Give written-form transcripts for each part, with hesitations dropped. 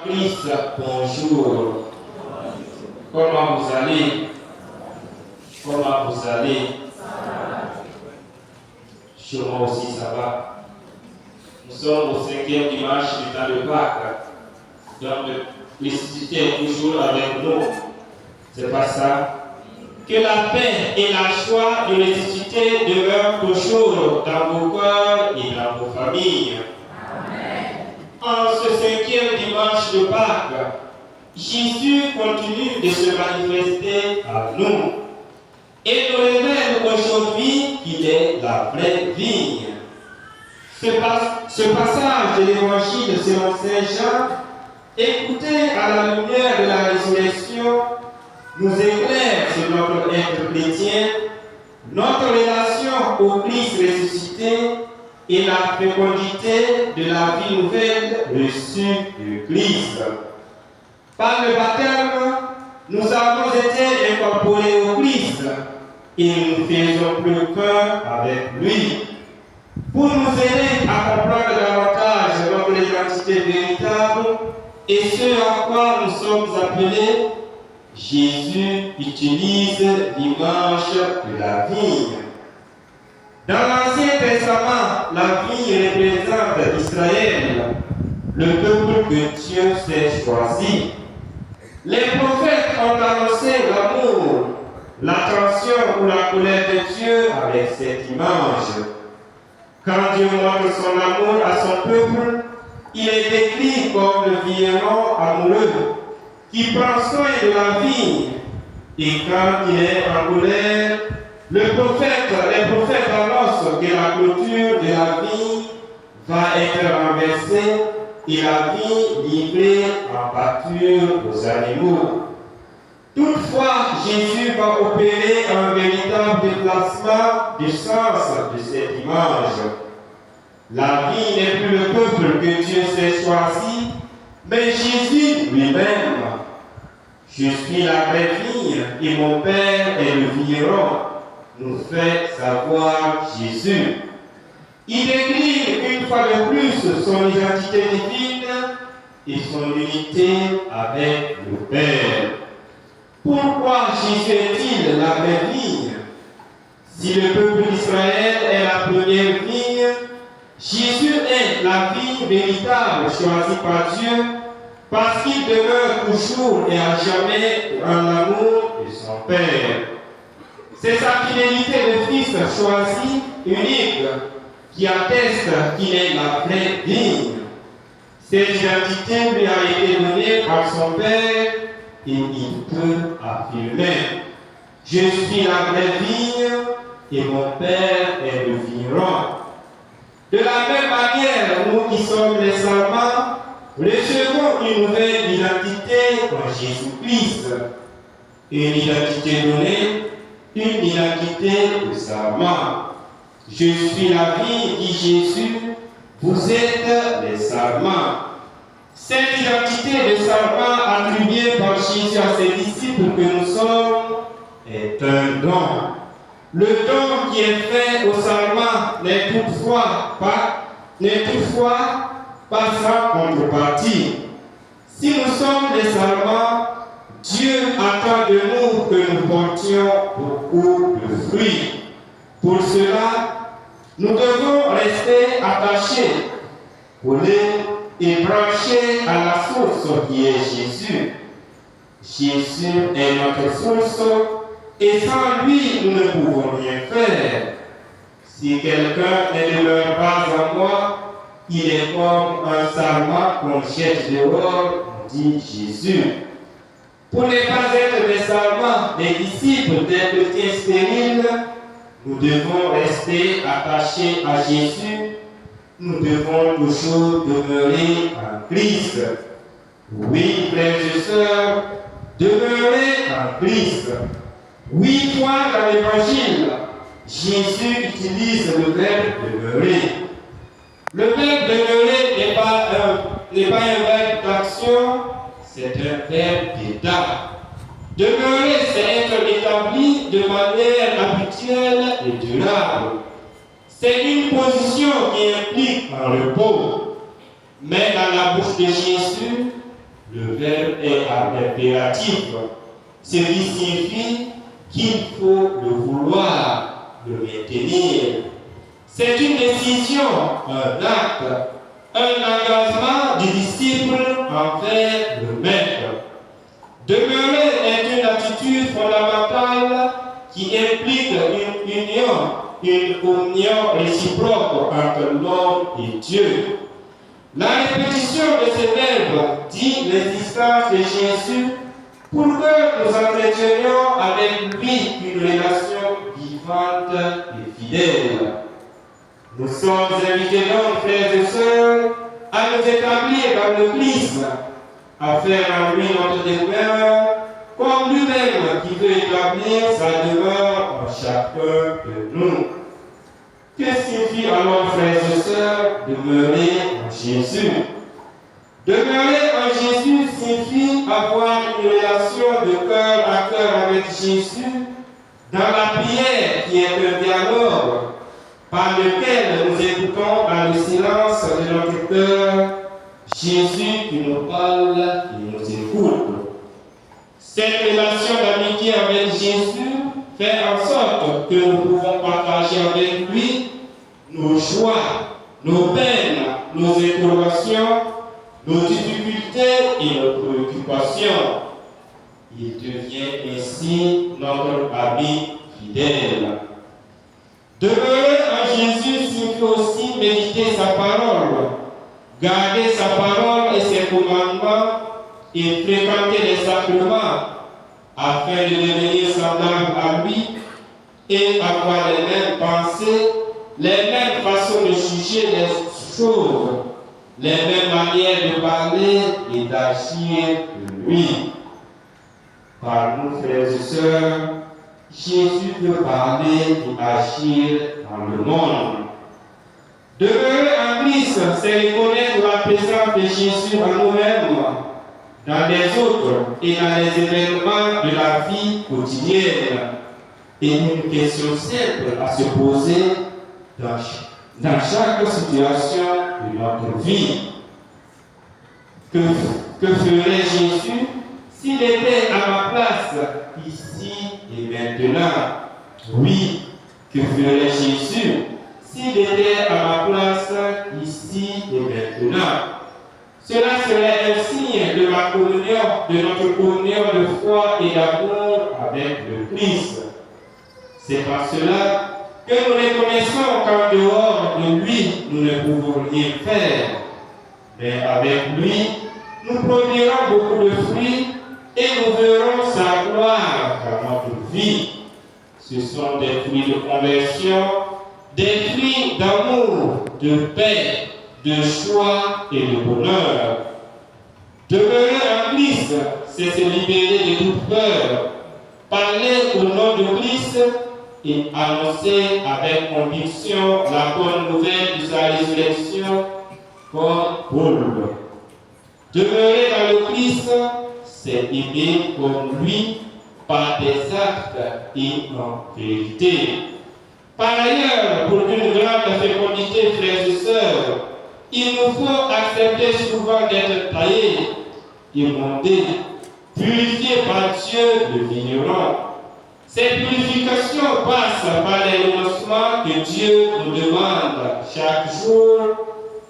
Christ, bonjour. Comment vous allez? Comment vous allez? Chez moi aussi, ça va. Nous sommes au 5e dimanche du temps de Pâques. Donc, l'électricité est toujours avec nous. C'est pas ça. Que la paix et la joie de l'électricité demeurent toujours dans vos cœurs et dans vos familles. En ce 5e dimanche de Pâques, Jésus continue de se manifester à nous et nous révèle aujourd'hui qu'il est la vraie vigne. Ce passage de l'évangile selon Saint Jean, écouté à la lumière de la résurrection, nous éclaire sur notre être chrétien, notre relation au Christ ressuscité et la fécondité de la vie nouvelle reçue du Christ. Par le baptême, nous avons été incorporés au Christ et nous faisons plus qu'un avec lui. Pour nous aider à comprendre davantage notre identité véritable et ce à quoi nous sommes appelés, Jésus utilise l'image de la vigne. Dans l'Ancien Testament, la vigne représente Israël, le peuple que Dieu s'est choisi. Les prophètes ont annoncé l'amour, l'attention ou la colère de Dieu avec cette image. Quand Dieu montre son amour à son peuple, il est décrit comme le vigneron amoureux qui prend soin de la vigne. Et quand il est en colère, les prophètes annoncent que la clôture de la vigne va être renversée et la vigne livrée en pâture aux animaux. Toutefois, Jésus va opérer un véritable déplacement du sens de cette image. La vie n'est plus le peuple que Dieu s'est choisi, mais Jésus lui-même. Je suis la vraie vigne et mon Père est le vigneron, nous fait savoir Jésus. Il décrit une fois de plus son identité divine et son unité avec le Père. Pourquoi Jésus est-il la vraie vigne? Si le peuple d'Israël est la première vigne, Jésus est la vigne véritable choisie par Dieu parce qu'il demeure toujours et à jamais en l'amour de son Père. C'est sa fidélité de fils choisi, unique, qui atteste qu'il est la vraie vigne. Cette identité lui a été donnée par son Père et il peut affirmer: je suis la vraie vigne et mon Père est le vigneron. De la même manière, nous qui sommes les servants, recevons une nouvelle identité en Jésus-Christ. Une identité donnée, une identité de servant. Je suis la vie, dit Jésus, vous êtes les servants. Cette identité de servant attribuée par Jésus à ses disciples que nous sommes est un don. Le don qui est fait aux servants n'est toutefois pas sans contrepartie. Si nous sommes des servants, Dieu attend de nous que nous portions beaucoup de fruits. Pour cela, nous devons rester attachés, collés et branchés à la source qui est Jésus. Jésus est notre source et sans lui, nous ne pouvons rien faire. Si quelqu'un ne demeure pas en moi, il est comme un sarment qu'on jette dehors, dit Jésus. Pour ne pas être des sarments, des disciples des chrétiens stériles, nous devons rester attachés à Jésus. Nous devons toujours demeurer en Christ. Oui, frères et sœurs, demeurez en Christ. 8 fois dans l'Évangile, Jésus utilise le verbe demeurer. Le verbe demeurer n'est pas un verbe d'action, c'est un verbe d'état. Demeurer, c'est être établi de manière habituelle et durable. C'est une position qui implique un repos. Mais dans la bouche de Jésus, le verbe est impératif, ce qui signifie qu'il faut le vouloir, le maintenir. C'est une décision, un acte, un engagement du disciple envers le maître. Demeurer est une attitude fondamentale qui implique une union réciproque entre l'homme et Dieu. La répétition de ce verbe dit l'existence de Jésus pour que nous entretenions avec lui une relation vivante et fidèle. Nous sommes invités donc, frères et sœurs, à nous établir dans le Christ, à faire en lui notre demeure, comme lui-même qui veut établir sa demeure en chacun de nous. Que signifie alors, frères et sœurs, demeurer en Jésus? Demeurer en Jésus signifie avoir une relation de cœur à cœur avec Jésus dans la prière qui est un dialogue par lequel nous écoutons dans le silence de notre cœur Jésus qui nous parle et nous écoute. Cette relation d'amitié avec Jésus fait en sorte que nous pouvons partager avec lui nos joies, nos peines, nos interrogations, nos difficultés et nos préoccupations. Il devient ainsi notre ami fidèle. Demeurer en Jésus signifie aussi méditer sa parole, garder sa parole et ses commandements et fréquenter les sacrements afin de devenir semblable à lui et avoir les mêmes pensées, les mêmes façons de juger les choses, les mêmes manières de parler et d'agir que lui. Par nous, frères et sœurs, Jésus peut parler et agir dans le monde. Demeurer en Christ, c'est reconnaître la présence de Jésus en nous-mêmes, dans les autres et dans les événements de la vie quotidienne. Et une question simple à se poser dans chaque situation de notre vie. Que ferait Jésus s'il était à ma place ici et maintenant? Oui, que ferait Jésus s'il était à ma place ici et maintenant? Cela serait un signe de ma communion, de notre communion de foi et d'amour avec le Christ. C'est par cela que nous reconnaissons qu'en dehors de lui, nous ne pouvons rien faire. Mais avec lui, nous produirons beaucoup de fruits et nous verrons sa gloire dans notre vie. Ce sont des fruits de conversion, des fruits d'amour, de paix, de joie et de bonheur. Demeurer en Christ, c'est se libérer de toute peur, parler au nom de Christ et annoncer avec conviction la bonne nouvelle de sa résurrection comme Paul. Demeurer dans le Christ, c'est aimer comme lui par des actes et en vérité. Par ailleurs, pour une grande fécondité, frères et sœurs, il nous faut accepter souvent d'être taillés, émondés, purifiés par Dieu le vigneron. Cette purification passe par les renoncements que Dieu nous demande chaque jour,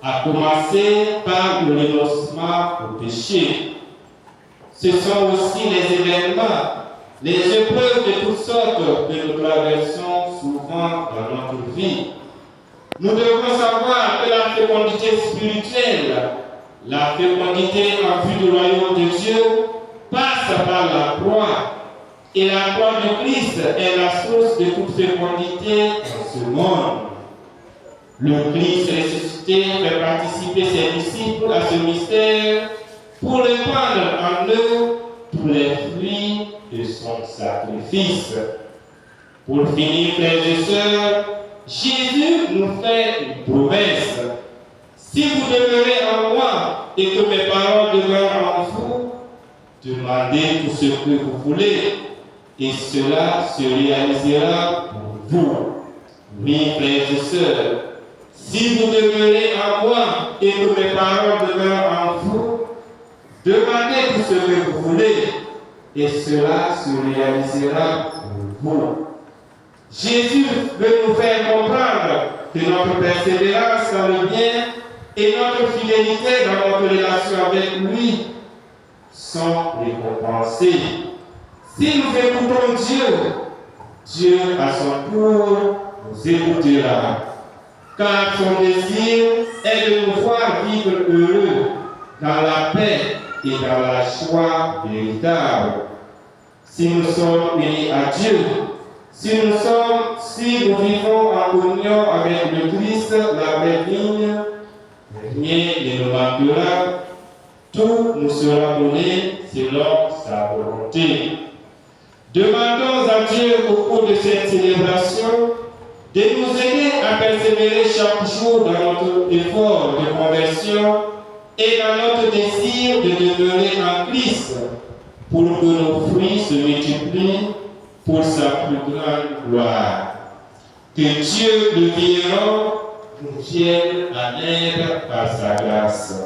à commencer par le renoncement au péché. Ce sont aussi les événements, les épreuves de toutes sortes que nous traversons souvent dans notre vie. Nous devons savoir que la fécondité spirituelle, la fécondité en vue du royaume de Dieu, passe par la croix. Et la croix de Christ est la source de toute fécondité dans ce monde. Le Christ ressuscité fait participer ses disciples à ce mystère pour répandre en eux tous les fruits de son sacrifice. Pour finir, frères et sœurs, Jésus nous fait une promesse. Si vous demeurez en moi et que mes paroles demeurent en vous, demandez tout ce que vous voulez et cela se réalisera pour vous. Oui, frères et sœurs, si vous demeurez en moi et que mes paroles demeurent en vous, Demandez tout ce que vous voulez et cela se réalisera pour vous. Jésus veut nous faire comprendre que notre persévérance dans le bien et notre fidélité dans notre relation avec lui sont récompensées. Si nous écoutons Dieu, Dieu à son tour nous écoutera. Car son désir est de nous voir vivre heureux dans la paix et dans la joie véritable. Si nous sommes unis à Dieu, si nous vivons en communion avec le Christ, la vraie vigne, rien ne nous manquera, tout nous sera donné selon sa volonté. Demandons à Dieu au cours de cette célébration de nous aider à persévérer chaque jour dans notre effort de conversion et dans notre désir de demeurer en Christ pour que nos fruits se multiplient pour sa plus grande gloire. Que Dieu le vivant nous vienne en aide par sa grâce.